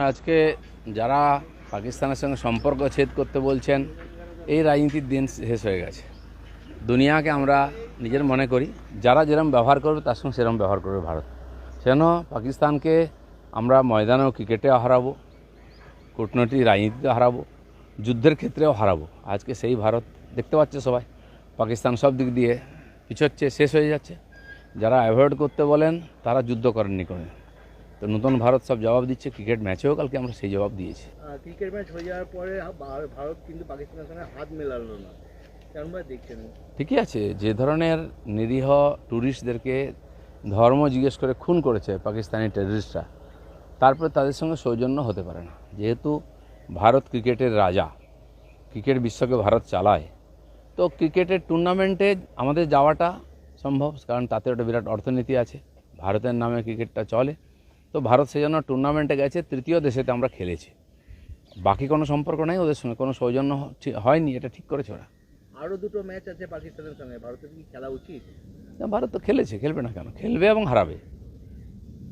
আজকে যারা পাকিস্তানের সঙ্গে সম্পর্ক ছেদ করতে বলছেন, এই রাজনীতির দিন শেষ হয়ে গেছে। দুনিয়াকে আমরা নিজের মনে করি, যারা যেরকম ব্যবহার করবে তার সঙ্গে সেরকম ব্যবহার করবে ভারত। সেজন্য পাকিস্তানকে আমরা ময়দানেও ক্রিকেটেও হারাবো, কূটনৈতিক রাজনীতিতেও হারাবো, যুদ্ধের ক্ষেত্রেও হারাবো। আজকে সেই ভারত দেখতে পাচ্ছে সবাই, পাকিস্তান সব দিক দিয়ে পিছোচ্ছে, শেষ হয়ে যাচ্ছে। যারা অ্যাভয়েড করতে বলেন তারা যুদ্ধ করেননি কোনো। তো নতুন ভারত সব জবাব দিচ্ছে। ক্রিকেট ম্যাচেও কালকে আমরা সেই জবাব দিয়েছি। ক্রিকেট ম্যাচ হয়ে যাওয়ার পরে ভারত কিন্তু পাকিস্তানের সঙ্গে হাত মেলালো না, কেমন দেখছেন? ঠিকই আছে, যে ধরনের নিরীহ ট্যুরিস্টদেরকে ধর্ম জিজ্ঞেস করে খুন করেছে পাকিস্তানি টেররিস্টরা, তারপরে তাদের সঙ্গে সৌজন্য হতে পারে না। যেহেতু ভারত ক্রিকেটের রাজা, ক্রিকেট বিশ্বকে ভারত চালায়, তো ক্রিকেটের টুর্নামেন্টে আমাদের যাওয়াটা সম্ভব, কারণ তাতে একটা বিরাট অর্থনীতি আছে, ভারতের নামে ক্রিকেটটা চলে। তো ভারত সেজন্য টুর্নামেন্টে গেছে, তৃতীয় দেশেতে আমরা খেলেছি। বাকি কোনো সম্পর্ক নেই ওদের সঙ্গে, কোনো সৌজন্য হয়নি, এটা ঠিক করেছে ওরা। আরও দুটো ম্যাচ আছে পাকিস্তানের সঙ্গে, ভারতের কি খেলা উচিত? ভারত তো খেলেছে, খেলবে না কেন? খেলবে এবং হারাবে।